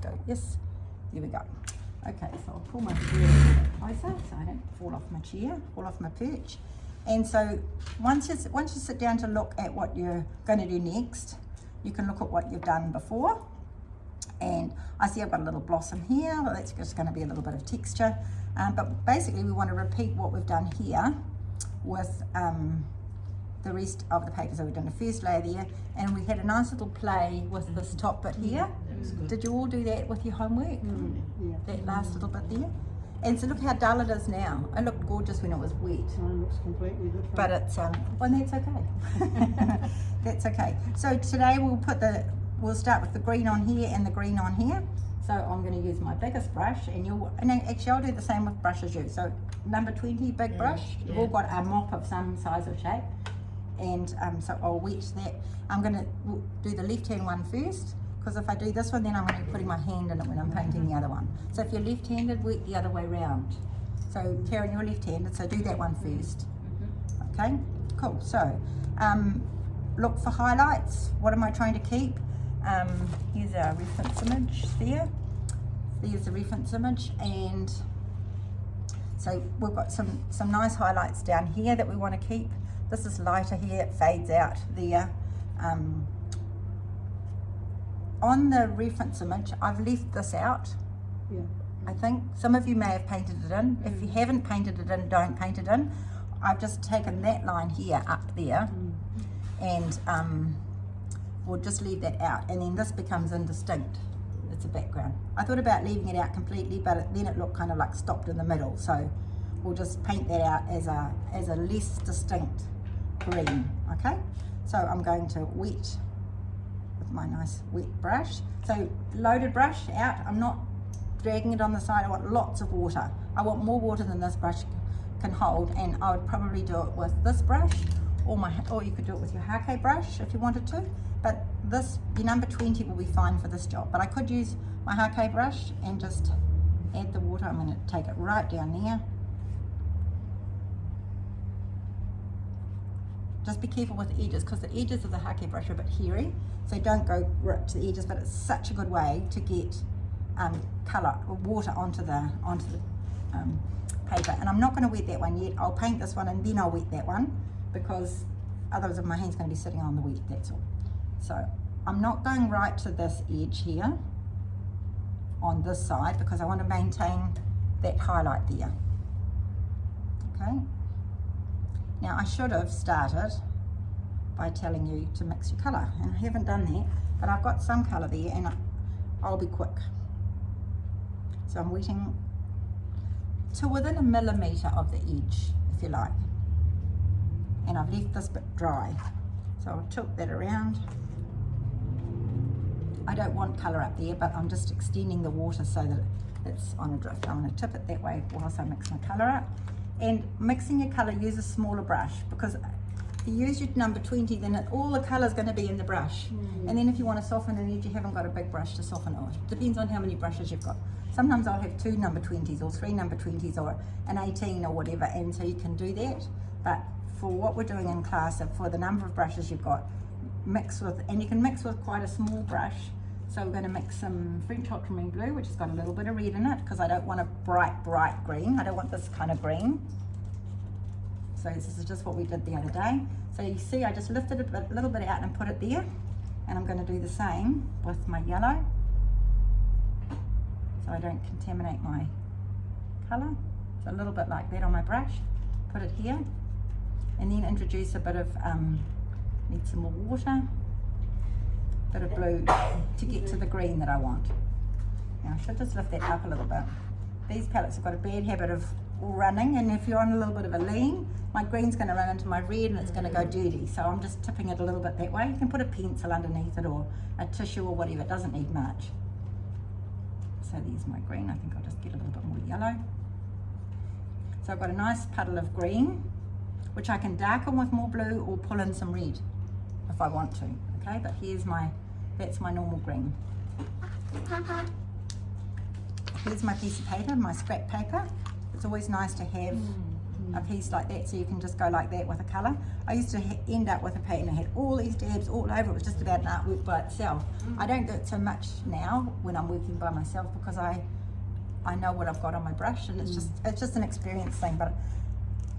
go. Yes, there we go. Okay, so I'll pull my chair a little bit closer so I don't fall off my chair, fall off my perch. And so once you sit down to look at what you're going to do next, you can look at what you've done before. And I see I've got a little blossom here, well, that's just going to be a little bit of texture. But basically we want to repeat what we've done here with the rest of the paper. So we've done the first layer there, and we had a nice little play with this top bit here. Did you all do that with your homework? Yeah. That last little bit there? And so look how dull it is now. It looked gorgeous when it was wet. Mine looks completely different. But it's, well, that's okay. That's okay. So today we'll start with the green on here and the green on here. So I'm going to use my biggest brush, and actually I'll do the same with brushes you. So number 20, big brush. You've all got a mop of some size or shape. And so I'll wet that. I'm going to do the left hand one first, because if I do this one, then I'm going to be putting my hand in it when I'm painting the other one. So if you're left-handed, wet the other way round. So Karen, you're left-handed, so do that one first. Okay, cool. So look for highlights. What am I trying to keep? Here's our reference image there. There's the reference image, and so we've got some nice highlights down here that we want to keep. This is lighter here, it fades out there. On the reference image, I've left this out. Yeah. I think some of you may have painted it in. If you haven't painted it in, don't paint it in. I've just taken that line here up there, and we'll just leave that out, and then this becomes indistinct. It's a background. I thought about leaving it out completely, but then it looked kind of like stopped in the middle, so we'll just paint that out as a less distinct green. Okay, so I'm going to wet with my nice wet brush. So loaded brush out. I'm not dragging it on the side. I want lots of water. I want more water than this brush can hold, and I would probably do it with this brush, or you could do it with your hake brush if you wanted to, but your number 20 will be fine for this job. But I could use my hake brush and just add the water. I'm going to take it right down there. Just be careful with the edges, because the edges of the hake brush are a bit hairy, so don't go right to the edges, but it's such a good way to get colour or water onto the paper. And I'm not going to wet that one yet. I'll paint this one and then I'll wet that one, because otherwise my hand's going to be sitting on the wet, that's all. So I'm not going right to this edge here on this side, because I want to maintain that highlight there. Okay. Now I should have started by telling you to mix your colour, and I haven't done that, but I've got some colour there, and I'll be quick. So I'm wetting to within a millimetre of the edge, if you like, and I've left this bit dry. So I'll tilt that around. I don't want colour up there, but I'm just extending the water so that it's on a drift. I'm going to tip it that way whilst I mix my colour up. And mixing your colour, use a smaller brush, because if you use your number 20, then all the colour is going to be in the brush. And then if you want to soften an edge, you haven't got a big brush to soften it. Depends on how many brushes you've got. Sometimes I'll have 2 number 20s or 3 number 20s or an 18 or whatever, and so you can do that. But for what we're doing in class, for the number of brushes you've got, mix with, and you can mix with quite a small brush. So we're going to mix some French ultramarine blue, which has got a little bit of red in it, because I don't want a bright green. I don't want this kind of green. So this is just what we did the other day. So you see, I just lifted it a little bit out and put it there. And I'm going to do the same with my yellow, so I don't contaminate my colour. So a little bit like that on my brush. Put it here, and then introduce a bit of, need some more water. Bit of blue to get to the green that I want. Now I should just lift that up a little bit. These palettes have got a bad habit of running, and if you're on a little bit of a lean, my green's going to run into my red and it's going to go dirty. So I'm just tipping it a little bit that way. You can put a pencil underneath it or a tissue or whatever. It doesn't need much. So there's my green. I think I'll just get a little bit more yellow. So I've got a nice puddle of green, which I can darken with more blue or pull in some red if I want to. Okay, but that's my normal green. Here's my piece of paper, my scrap paper. It's always nice to have a piece like that, so you can just go like that with a colour. I used to end up with a pattern that had all these dabs all over. It was just about an artwork by itself. I don't do it so much now when I'm working by myself, because I know what I've got on my brush, and it's just an experience thing. But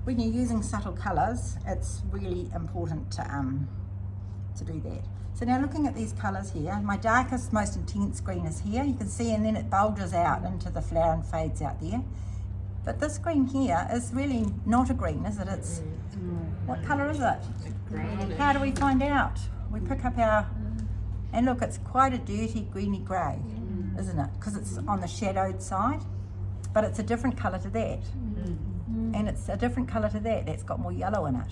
when you're using subtle colours, it's really important to do that. So now looking at these colours here, my darkest, most intense green is here. You can see, and then it bulges out into the flower and fades out there. But this green here is really not a green, is it? It's, what colour is it? How do we find out? We pick up our, and look, it's quite a dirty greeny grey, isn't it? Because it's on the shadowed side, but it's a different colour to that. And it's a different colour to that, that's got more yellow in it.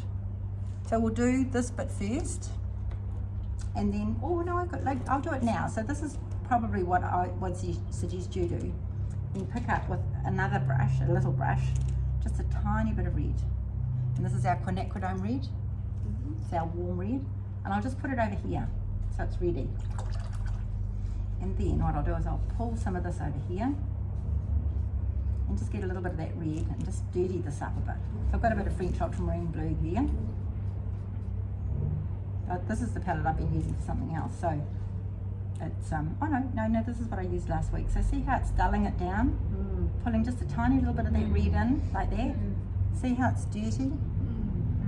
So we'll do this bit first. And then, oh no, I'll do it now. So this is probably what I would suggest you do. You pick up with another brush, a little brush, just a tiny bit of red. And this is our quinacridone red. It's our warm red. And I'll just put it over here, so it's ready. And then what I'll do is I'll pull some of this over here and just get a little bit of that red and just dirty this up a bit. So I've got a bit of French ultramarine blue here. This is the palette I've been using for something else, so it's oh no, this is what I used last week. So see how it's dulling it down, pulling just a tiny little bit of that red in like that. See how it's dirty?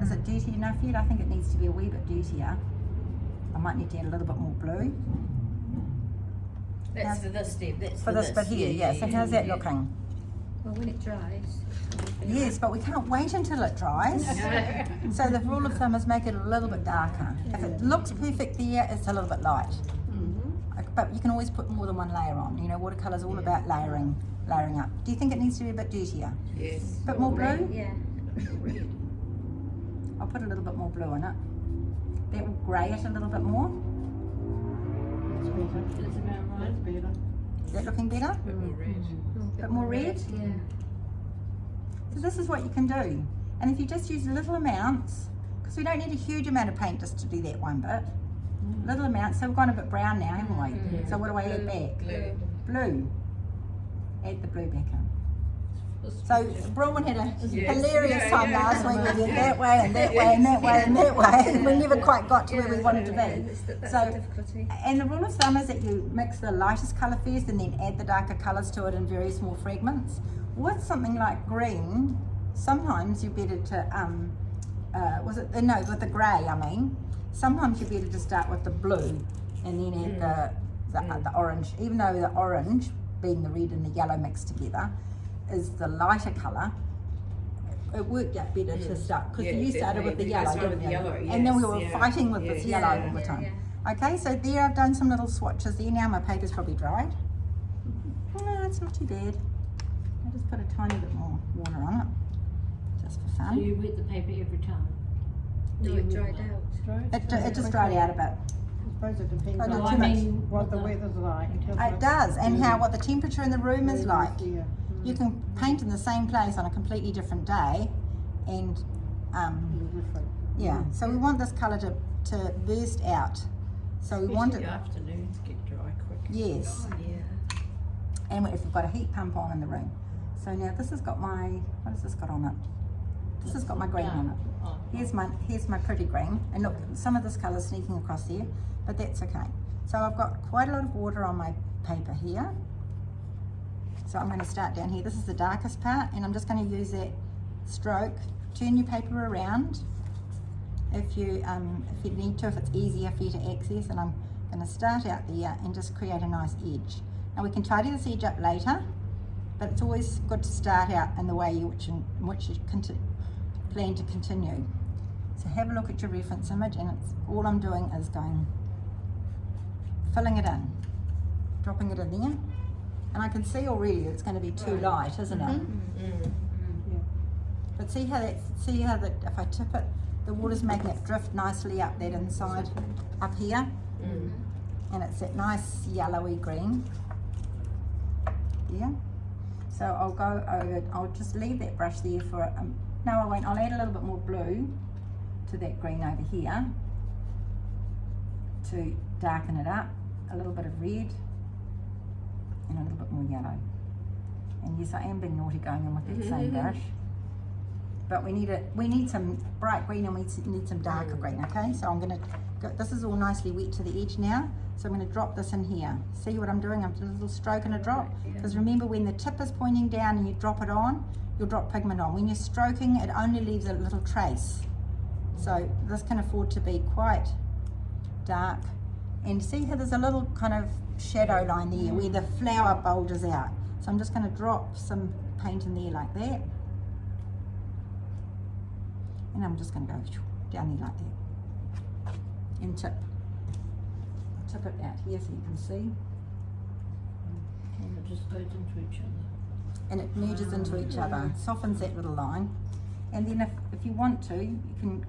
Is it dirty enough yet? I think it needs to be a wee bit dirtier. I might need to add a little bit more blue. That's for this step. That's for this bit here, yeah. So how's that looking? Well, when it dries. Yes, but we can't wait until it dries. So the rule of thumb is make it a little bit darker. If it looks perfect there, it's a little bit light. But you can always put more than one layer on. You know, watercolour's all about layering up. Do you think it needs to be a bit dirtier? Yes. A bit more blue? Yeah. I'll put a little bit more blue in it. That will grey it a little bit more. It's better. That's about right. It's better. Is that looking better? Bit more red. A bit more red? Yeah. So this is what you can do. And if you just use little amounts, because we don't need a huge amount of paint just to do that one bit. Little amounts, so we've gone a bit brown now, haven't we? So what do I add back? Blue. Blue. Add the blue back in. So Brolin had a hilarious time last week. We went that way and that way and that way and that way, and we never quite got to where we wanted to be. That's So, the difficulty. and the rule of thumb is that you mix the lightest colour first and then add the darker colours to it in very small fragments. With something like green, sometimes you're better to, with the grey, I mean, sometimes you're better to start with the blue and then add the orange, even though the orange, being the red and the yellow mixed together, is the lighter colour. It worked out better to start, because you started with the yellow, didn't you? And then we were fighting with this yellow all the time. Okay, so there I've done some little swatches there. Now my paper's probably dried. No, it's not too bad. I'll just put a tiny bit more water on it, just for So fun. you wet the paper every time? No, it dried out. It just dried out a bit. I suppose it depends Oh, not on too much. what the weather's like. It does, and what the temperature in the room is like. Yeah. You can paint in the same place on a completely different day, and Different. yeah. So we want this colour to burst out. So we want it. The afternoons get dry quick. Yes. Yeah. And if we've got a heat pump on in the room. So now this has got what has this got on it? This has got my green on it. Oh. Here's my pretty green, and look, some of this colour's sneaking across there, but that's okay. So I've got quite a lot of water on my paper here. So I'm going to start down here. This is the darkest part, and I'm just going to use that stroke. Turn your paper around if you need to, if it's easier for you to access, and I'm going to start out there and just create a nice edge. Now we can tidy this edge up later, but it's always good to start out in the way in which you plan to continue. So have a look at your reference image, and all I'm doing is filling it in, dropping it in there, and I can see already it's going to be too light, isn't it? Yeah. But see how if I tip it, the water's making it drift nicely up that inside, up here, and it's that nice yellowy green. Yeah. So I'll go over. I'll just leave that brush there for. No, I won't. I'll add a little bit more blue to that green over here to darken it up. A little bit of red and a little bit more yellow. And yes, I am being naughty going in with that same brush. but we need some bright green and we need some darker green, okay? So I'm gonna go, this is all nicely wet to the edge now, so I'm gonna drop this in here. See what I'm doing? I'm doing a little stroke and a drop, because remember when the tip is pointing down and you drop it on, you'll drop pigment on. When you're stroking, it only leaves a little trace. So this can afford to be quite dark. And see how there's a little kind of shadow line there where the flower bulges out. So I'm just going to drop some paint in there like that. And I'm just going to go down there like that. And tip. I'll tip it out here so you can see. And it just goes into each other. And it merges into each other, softens that little line. And then if you want to, you can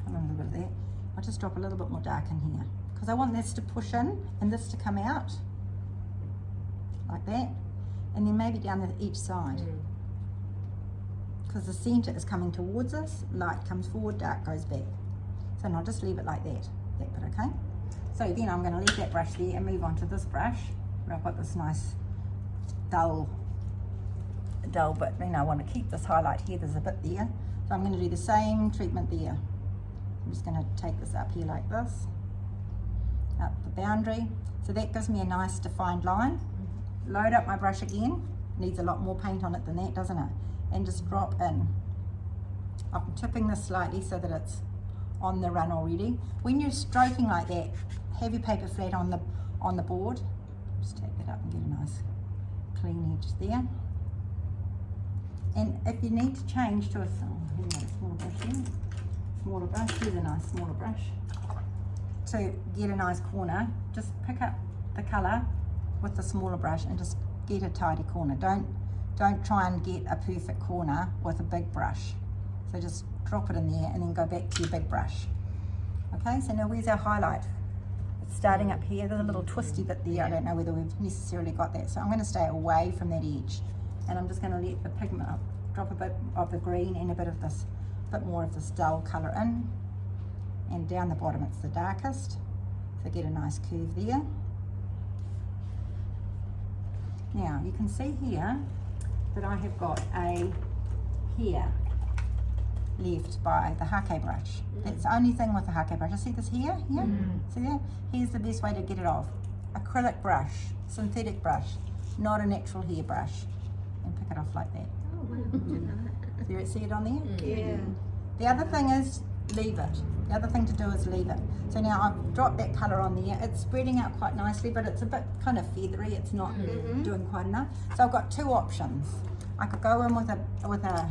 put on a little bit of that. I'll just drop a little bit more dark in here, because I want this to push in and this to come out, like that. And then maybe down each side. Because the centre is coming towards us, light comes forward, dark goes back. So I'll just leave it like that bit, okay? So then I'm going to leave that brush there and move on to this brush, where I've got this nice dull bit. You know, I want to keep this highlight here, there's a bit there. So I'm going to do the same treatment there. I'm just going to take this up here like this, up the boundary. So that gives me a nice defined line. Load up my brush again. Needs a lot more paint on it than that, doesn't it? And just drop in. I'm tipping this slightly so that it's on the run already. When you're stroking like that, have your paper flat on the board. Just take that up and get a nice clean edge there. And if you need to change to a smaller brush here, smaller brush, here's a nice smaller brush. To get a nice corner, just pick up the colour with the smaller brush and just get a tidy corner. Don't try and get a perfect corner with a big brush. So just drop it in there and then go back to your big brush. Okay, so now where's our highlight? It's starting up here, there's a little twisty bit there. I don't know whether we've necessarily got that. So I'm going to stay away from that edge. And I'm just going to let the pigment up, drop a bit of the green and a bit of this, bit more of this dull colour in. And down the bottom it's the darkest. So get a nice curve there. Now you can see here that I have got a hair left by the hake brush. That's the only thing with the hake brush. You see this here? Yeah? See there? Here's the best way to get it off. Acrylic brush, synthetic brush, not a natural hair brush. And pick it off like that. Oh, wow, I didn't know that. Do you see it on there? Yeah. The other thing is leave it. The other thing to do is leave it. So now I've dropped that colour on there. It's spreading out quite nicely, but it's a bit kind of feathery. It's not doing quite enough. So I've got two options. I could go in with a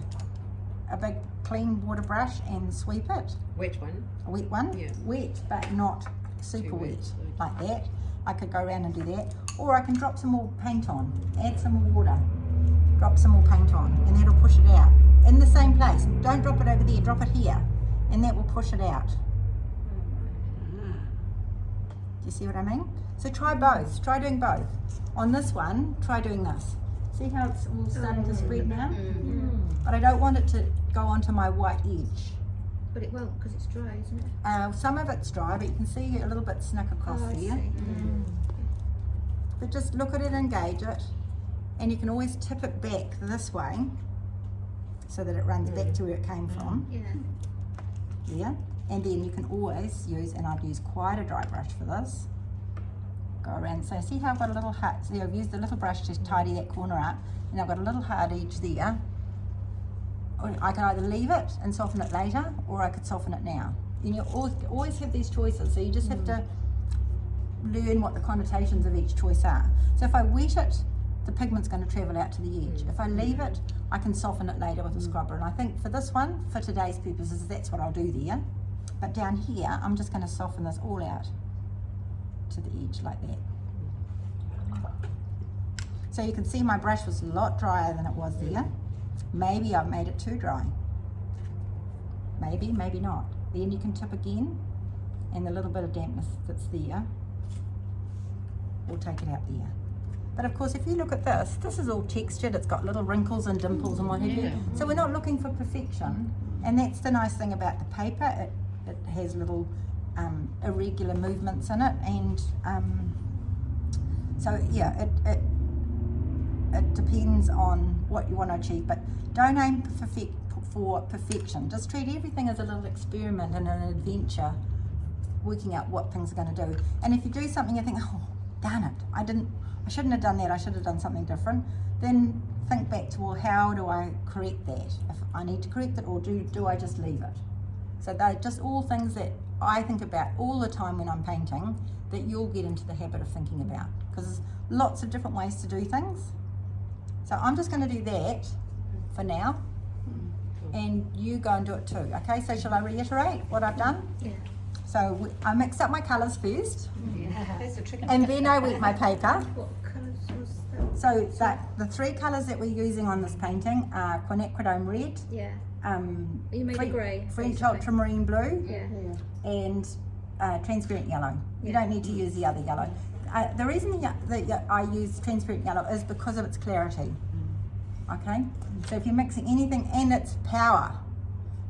big clean water brush and sweep it. Wet one? A wet one? Yeah. Wet, but not super Too wet, wet, okay. like that. I could go around and do that. Or I can drop some more paint on, add some more water, drop some more paint on, and that'll push it out. In the same place. Don't drop it over there, drop it here. And that will push it out. Do you see what I mean? So try both. Try doing both. On this one, try doing this. See how it's all starting to spread now? But I don't want it to go onto my white edge. But it won't because it's dry, isn't it? Some of it's dry, but you can see a little bit snuck across Oh, I there. see. But just look at it and gauge it. And you can always tip it back this way so that it runs back to where it came from. Yeah. Yeah, and then you can always use, and I'd use quite a dry brush for this, go around. So see how I've got a little hard, see I've used the little brush to tidy that corner up, and I've got a little hard edge there. Or I can either leave it and soften it later, or I could soften it now. And you always have these choices, so you just have to learn what the connotations of each choice are. So if I wet it, the pigment's going to travel out to the edge. If I leave it, I can soften it later with a scrubber. And I think for this one, for today's purposes, that's what I'll do there. But down here, I'm just going to soften this all out to the edge like that. So you can see my brush was a lot drier than it was there. Maybe I've made it too dry. Maybe, maybe not. Then you can tip again, and the little bit of dampness that's there, we'll take it out there. But of course, if you look at this, this is all textured, it's got little wrinkles and dimples and what have you. So we're not looking for perfection. And that's the nice thing about the paper. It has little irregular movements in it. And so yeah, it depends on what you want to achieve. But don't aim for for perfection. Just treat everything as a little experiment and an adventure, working out what things are going to do. And if you do something you think, oh, darn it, I shouldn't have done that, I should have done something different, then think back to, well, how do I correct that? If I need to correct it, or do I just leave it? So they're just all things that I think about all the time when I'm painting, that you'll get into the habit of thinking about, because there's lots of different ways to do things. So I'm just going to do that for now, and you go and do it too. Okay, so shall I reiterate what I've done? Yeah. So I mix up my colours first, That's the tricky. and then I wet my paper. What colours was that? So the three colours that we're using on this painting are quinacridone red, Yeah. You made it grey. French basically. ultramarine blue, Yeah. Yeah. and transparent yellow. You Yeah. don't need to use the other yellow. The reason that I use transparent yellow is because of its clarity. Okay, so if you're mixing anything, and its power,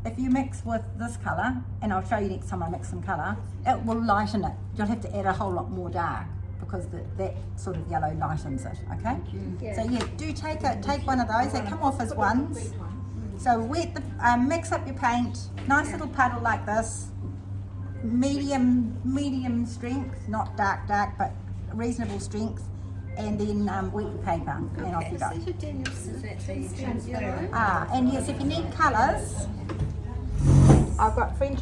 if you mix with this colour, and I'll show you next time I mix some colour, it will lighten it. You'll have to add a whole lot more dark, because that sort of yellow lightens it. Okay, Yeah. so yeah, do take one of those. They come off as ones. So mix up your paint, nice little puddle like this, medium strength, not dark, but reasonable strength, and then wet your paper, and off you go. So you're doing your transparent yellow. And yes, if you need colours, I've got French